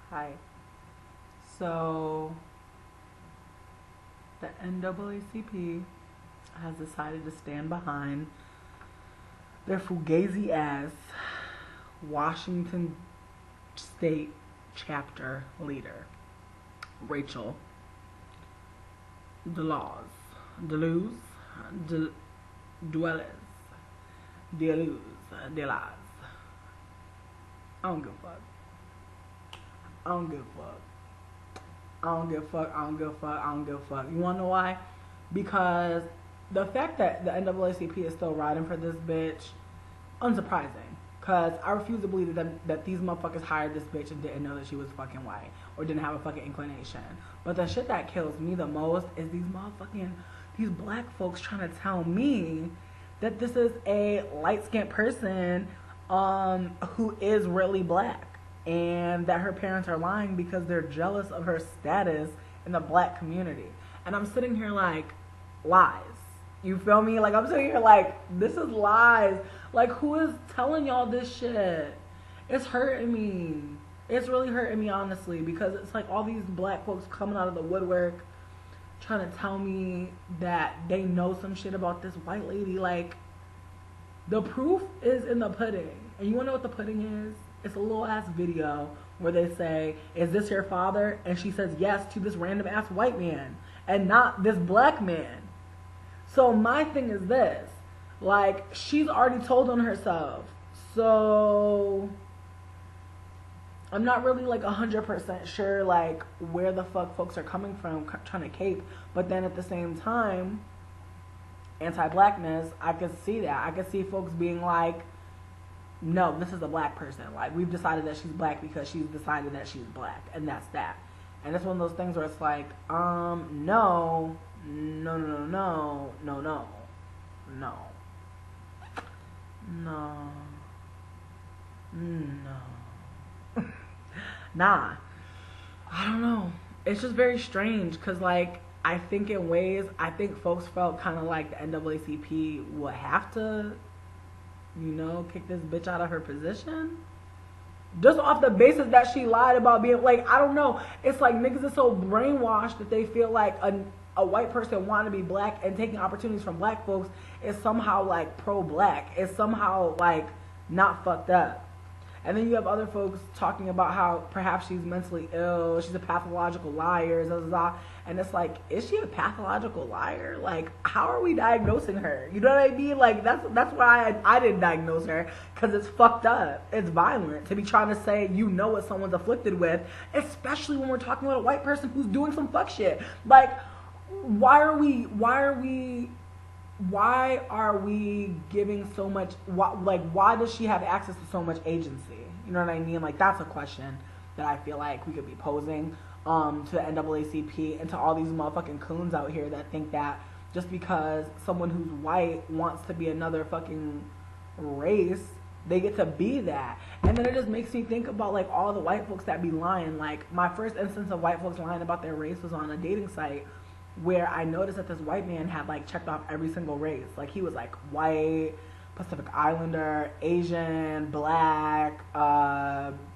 Hi. So, the NAACP has decided to stand behind their fugazi ass Washington State chapter leader, Rachel Deluz, Dueles, Delaz. I don't give a fuck. I don't give a fuck. I don't give a fuck. I don't give a fuck. I don't give a fuck. You wanna know why? Because the fact that the NAACP is still riding for this bitch, unsurprising. Cause I refuse to believe that these motherfuckers hired this bitch and didn't know that she was fucking white or didn't have a fucking inclination. But the shit that kills me the most is these black folks trying to tell me that this is a light-skinned person who is really black. And that her parents are lying because they're jealous of her status in the black community. And I'm sitting here like, lies. You feel me? Like, I'm sitting here like, this is lies. Like, who is telling y'all this shit? It's hurting me. It's really hurting me, honestly, because it's like all these black folks coming out of the woodwork trying to tell me that they know some shit about this white lady. Like, the proof is in the pudding. And you wanna know what the pudding is? It's a little ass video where they say, is this your father? And she says yes to this random ass white man and not this black man. So my thing is this, like, she's already told on herself. So I'm not really like 100% sure like where the fuck folks are coming from trying to cape. But then at the same time, anti-blackness, I could see that. I could see folks being like, no, this is a black person. Like, we've decided that she's black because she's decided that she's black, and that's that. And it's one of those things where it's like, no, nah. I don't know. It's just very strange because, like, I think in ways, I think folks felt kind of like the NAACP would have to, you know, kick this bitch out of her position just off the basis that she lied about being, like, I don't know. It's like niggas are so brainwashed that they feel like a white person wanting to be black and taking opportunities from black folks is somehow like pro-black. It's somehow like not fucked up. And then you have other folks talking about how perhaps she's mentally ill, she's a pathological liar, blah, blah, blah. And it's like, is she a pathological liar? Like, how are we diagnosing her? You know what I mean? Like, that's why I didn't diagnose her, because it's fucked up. It's violent to be trying to say you know what someone's afflicted with, especially when we're talking about a white person who's doing some fuck shit. Like, why are we giving so much, why does she have access to so much agency? You know what I mean? Like, that's a question that I feel like we could be posing to the NAACP and to all these motherfucking coons out here that think that just because someone who's white wants to be another fucking race, they get to be that. And then it just makes me think about like all the white folks that be lying. Like, my first instance of white folks lying about their race was on a dating site where I noticed that this white man had like checked off every single race. Like, he was like white, Pacific Islander, Asian, black,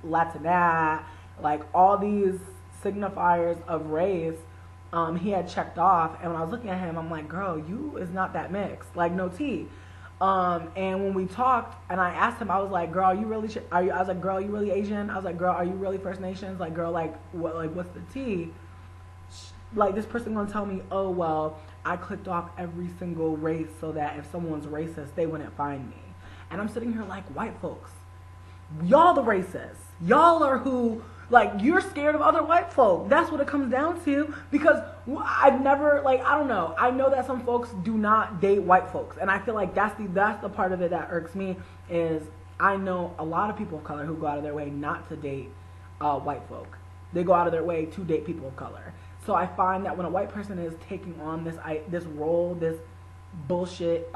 Latina, like all these signifiers of race he had checked off. And when I was looking at him, I'm like, girl, you is not that mixed, like no tea. And when we talked and I asked him, I was like, girl, you really I was like, girl, you really Asian? I was like, girl, are you really First Nations? Like, girl, like what, like what's the tea? Like, this person gonna tell me, oh, well, I clicked off every single race so that if someone's racist, they wouldn't find me. And I'm sitting here like, white folks, y'all the racists. Y'all are who, like, you're scared of other white folk. That's what it comes down to. Because I've never, like, I don't know. I know that some folks do not date white folks. And I feel like that's the part of it that irks me is I know a lot of people of color who go out of their way not to date white folk. They go out of their way to date people of color. So I find that when a white person is taking on this role, this bullshit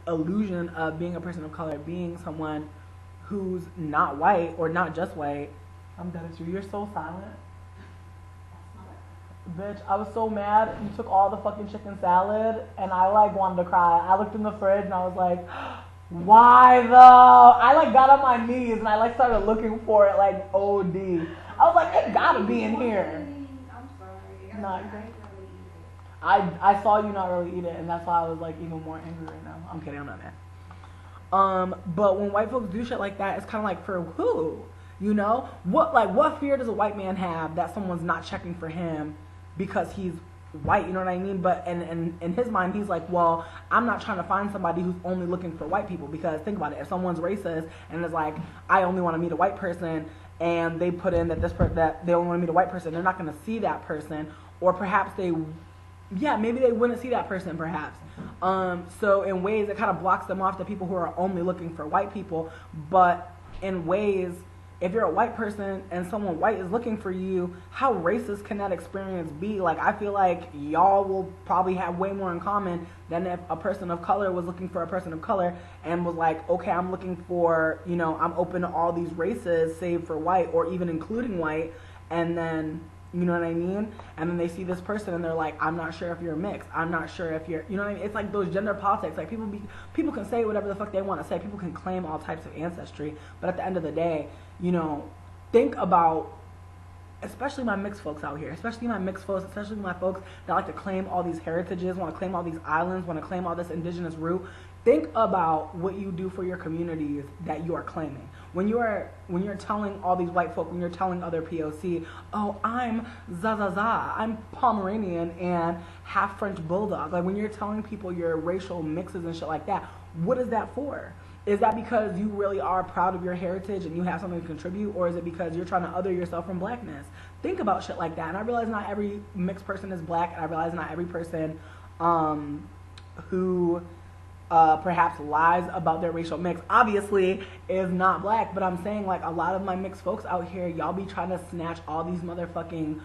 illusion of being a person of color, being someone who's not white or not just white, I'm done with you. You're so silent. Bitch, I was so mad. You took all the fucking chicken salad and I like wanted to cry. I looked in the fridge and I was like, Why though? I like got on my knees and I like started looking for it like OD. I was like, it gotta be in here. I'm sorry. No, I I saw you not really eat it, and that's why I was like even more angry right now. I'm kidding, I'm not mad. But when white folks do shit like that, it's kind of like for who? You know, what fear does a white man have that someone's not checking for him because he's white? You know what I mean? But and in his mind, he's like, well, I'm not trying to find somebody who's only looking for white people, because think about it, if someone's racist and is like, I only want to meet a white person, and they put in that that they only want to meet a white person, they're not going to see that person, or perhaps maybe they wouldn't see that person, perhaps. So in ways it kind of blocks them off to people who are only looking for white people. But in ways, if you're a white person and someone white is looking for you, how racist can that experience be? Like, I feel like y'all will probably have way more in common than if a person of color was looking for a person of color and was like, okay, I'm looking for, I'm open to all these races save for white, or even including white, and then, you know what I mean? And then they see this person and they're like, I'm not sure if you're mixed. I'm not sure if you're, you know what I mean? It's like those gender politics. Like, people can say whatever the fuck they want to say. People can claim all types of ancestry. But at the end of the day, think about, especially my mixed folks out here, especially my folks that like to claim all these heritages, want to claim all these islands, want to claim all this indigenous root. Think about what you do for your communities that you are claiming. When you're telling all these white folk, when you're telling other POC, oh, I'm I'm Pomeranian and half French bulldog. Like, when you're telling people your racial mixes and shit like that, what is that for? Is that because you really are proud of your heritage and you have something to contribute, or is it because you're trying to other yourself from blackness? Think about shit like that. And I realize not every mixed person is black, and I realize not every person who perhaps lies about their racial mix obviously is not black. But I'm saying, like, a lot of my mixed folks out here, y'all be trying to snatch all these motherfucking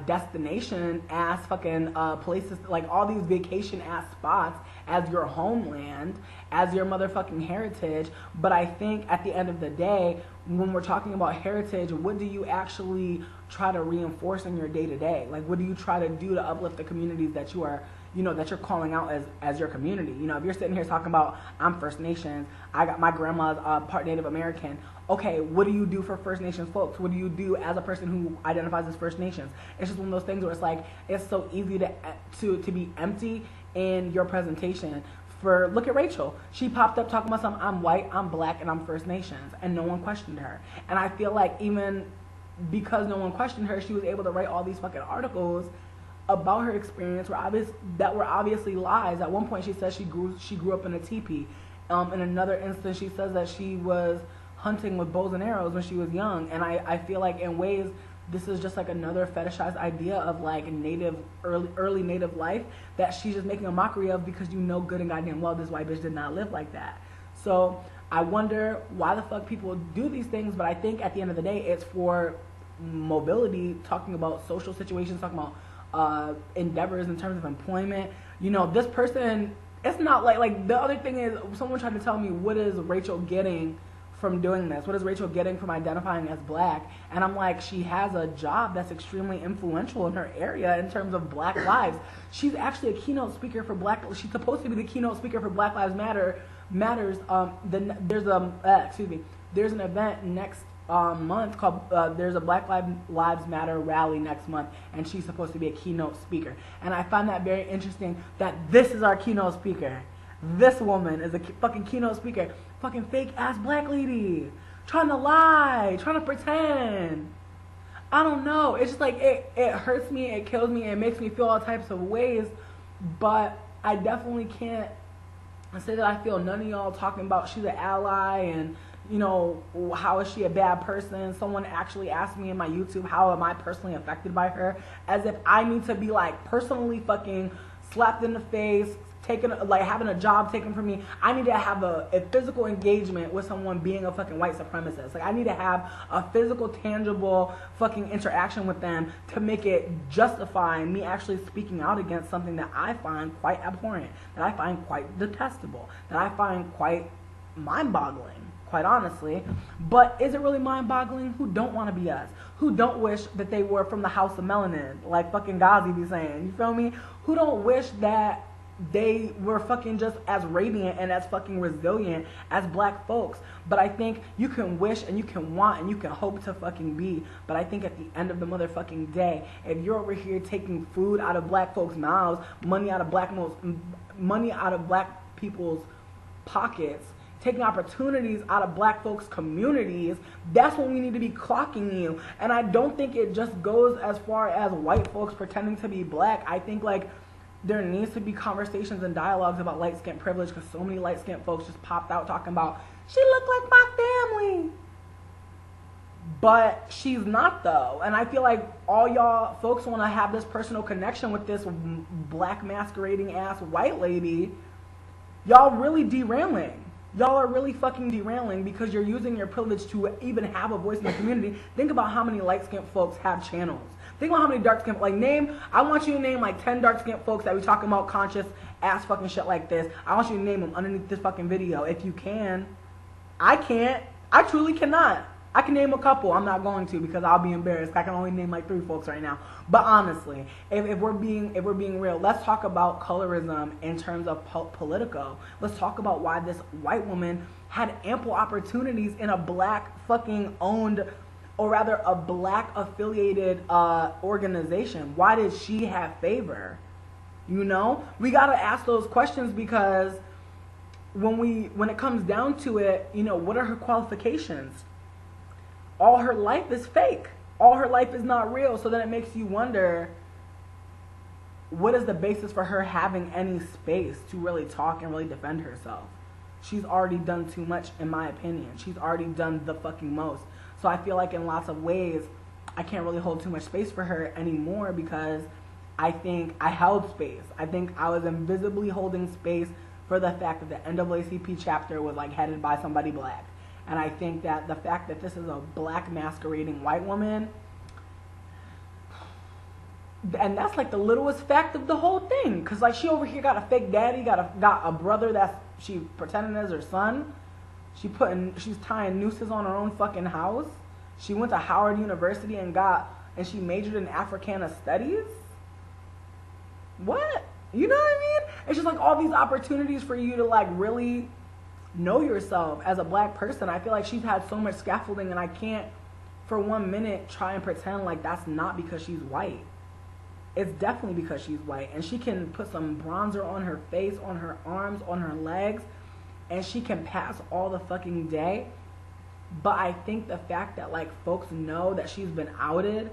destination ass fucking places, like all these vacation ass spots as your homeland, as your motherfucking heritage. But I think at the end of the day, when we're talking about heritage, what do you actually try to reinforce in your day to day? Like, what do you try to do to uplift the communities that you are, that you're calling out as your community? If you're sitting here talking about, I'm First Nations, I got my grandma's part Native American. Okay, what do you do for First Nations folks? What do you do as a person who identifies as First Nations? It's just one of those things where it's like, it's so easy to be empty in your presentation. Look at Rachel. She popped up talking about something, I'm white, I'm black, and I'm First Nations, and no one questioned her. And I feel like even because no one questioned her, she was able to write all these fucking articles about her experience that were obviously lies. At one point she says she grew up in a teepee. In another instance she says that she was hunting with bows and arrows when she was young. And I feel like in ways this is just like another fetishized idea of like early native life that she's just making a mockery of, because good and goddamn well this white bitch did not live like that. So I wonder why the fuck people do these things. But I think at the end of the day, it's for mobility, talking about social situations, talking about endeavors in terms of employment. This person, it's not like the other thing is, someone tried to tell me, what is Rachel getting from doing this? What is Rachel getting from identifying as black? And I'm like, she has a job that's extremely influential in her area in terms of black lives. She's actually a keynote speaker for she's supposed to be the keynote speaker for Black Lives Matters. There's an event next month called there's a Black Lives Matter rally next month, and she's supposed to be a keynote speaker. And I find that very interesting that this is our keynote speaker. This woman is a fucking keynote speaker. Fucking fake ass black lady. Trying to lie. Trying to pretend. I don't know. It's just like, it hurts me. It kills me. It makes me feel all types of ways. But I definitely can't say that I feel none of y'all talking about she's an ally and, how is she a bad person? Someone actually asked me in my YouTube, how am I personally affected by her? As if I need to be like personally fucking slapped in the face, having a job taken from me. I need to have a physical engagement with someone being a fucking white supremacist. Like, I need to have a physical, tangible fucking interaction with them to make it justify me actually speaking out against something that I find quite abhorrent, that I find quite detestable, that I find quite mind-boggling, quite honestly. But is it really mind-boggling? Who don't want to be us? Who don't wish that they were from the house of melanin, like fucking Ghazi be saying? You feel me? Who don't wish that they were fucking just as radiant and as fucking resilient as black folks. But I think you can wish and you can want and you can hope to fucking be. But I think at the end of the motherfucking day, if you're over here taking food out of black folks' mouths, money out of black people's pockets, taking opportunities out of black folks' communities, that's when we need to be clocking you. And I don't think it just goes as far as white folks pretending to be black. I think like there needs to be conversations and dialogues about light-skinned privilege, because so many light-skinned folks just popped out talking about, she looked like my family. But she's not, though. And I feel like all y'all folks want to have this personal connection with this black masquerading ass white lady. Y'all really derailing. Y'all are really fucking derailing because you're using your privilege to even have a voice in the community. Think about how many light-skinned folks have channels. Think about how many dark-skinned, like I want you to name like 10 dark-skinned folks that we talking about conscious ass fucking shit like this. I want you to name them underneath this fucking video. If you can. I can't. I truly cannot. I can name a couple. I'm not going to because I'll be embarrassed. I can only name like 3 folks right now. But honestly, if we're being real, let's talk about colorism in terms of Politico. Let's talk about why this white woman had ample opportunities in a black fucking owned, or rather a black affiliated organization. Why did she have favor? You know, we gotta ask those questions because when it comes down to it, you know, what are her qualifications? All her life is fake. All her life is not real. So then it makes you wonder, what is the basis for her having any space to really talk and really defend herself? She's already done too much, in my opinion. She's already done the fucking most. So I feel like in lots of ways, I can't really hold too much space for her anymore because I think I held space. I think I was invisibly holding space for the fact that the NAACP chapter was like headed by somebody black. And I think that the fact that this is a black masquerading white woman, and that's like the littlest fact of the whole thing. Because like she over here got a fake daddy, got a brother that's she pretending as her son. She's tying nooses on her own fucking house. She went to Howard University and she majored in Africana studies. What? You know what I mean? It's just like all these opportunities for you to like really know yourself as a black person. I feel like she's had so much scaffolding and I can't for 1 minute try and pretend like that's not because she's white. It's definitely because she's white, and she can put some bronzer on her face, on her arms, on her legs, and she can pass all the fucking day. But I think the fact that like folks know that she's been outed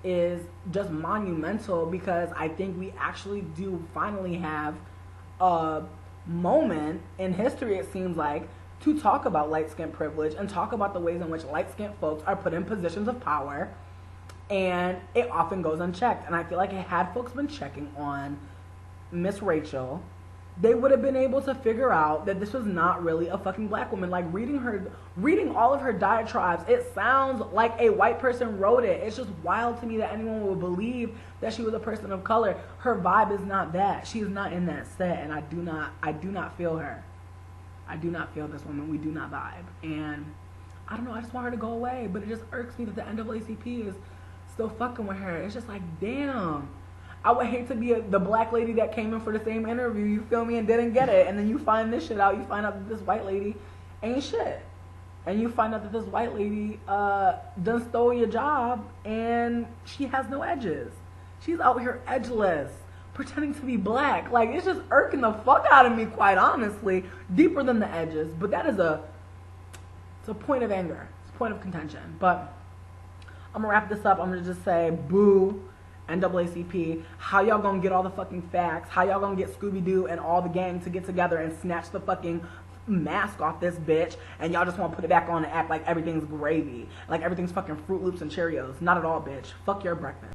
is just monumental, because I think we actually do finally have a moment in history, it seems like, to talk about light-skinned privilege and talk about the ways in which light-skinned folks are put in positions of power, and it often goes unchecked. And I feel like had folks been checking on Miss Rachel, they would have been able to figure out that this was not really a fucking black woman. Like reading all of her diatribes, it sounds like a white person wrote it. It's just wild to me that anyone would believe that she was a person of color. Her vibe is not that. She is not in that set, and I do not feel her. I do not feel this woman. We do not vibe. And I don't know, I just want her to go away. But it just irks me that the NAACP is still fucking with her. It's just like, damn. I would hate to be the black lady that came in for the same interview, you feel me, and didn't get it. And then you find this shit out. You find out that this white lady ain't shit. And you find out that this white lady done stole your job, and she has no edges. She's out here edgeless, pretending to be black. Like, it's just irking the fuck out of me, quite honestly. Deeper than the edges. But that is it's a point of anger. It's a point of contention. But I'm going to wrap this up. I'm going to just say, boo. NAACP, how y'all gonna get all the fucking facts? How y'all gonna get Scooby-Doo and all the gang to get together and snatch the fucking mask off this bitch, and y'all just wanna put it back on and act like everything's gravy, like everything's fucking Fruit Loops and Cheerios? Not at all, bitch. Fuck your breakfast.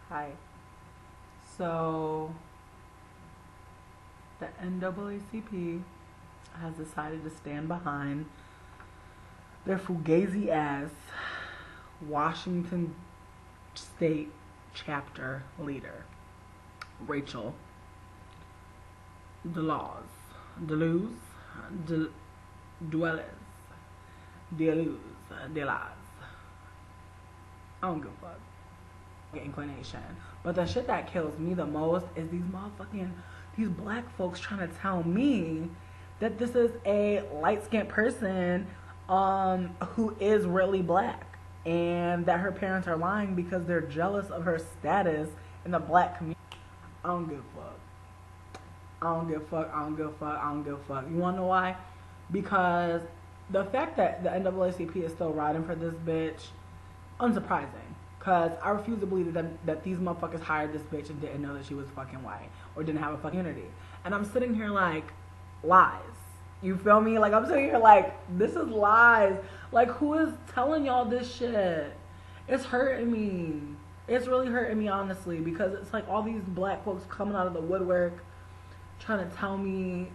Hi. So the NAACP has decided to stand behind their fugazi ass Washington State chapter leader, Rachel Deluz, I don't give a fuck. inclination. But the shit that kills me the most is these black folks trying to tell me that this is a light-skinned person who is really black, and that her parents are lying because they're jealous of her status in the black community. I don't give a fuck. I don't give a fuck. I don't give a fuck. I don't give a fuck. You wanna know why? Because the fact that the NAACP is still riding for this bitch, unsurprising. Because I refuse to believe that these motherfuckers hired this bitch and didn't know that she was fucking white or didn't have a fucking unity. And I'm sitting here like, lies. You feel me? Like, I'm sitting here like, this is lies. Like, who is telling y'all this shit? It's hurting me. It's really hurting me, honestly, because it's like all these black folks coming out of the woodwork trying to tell me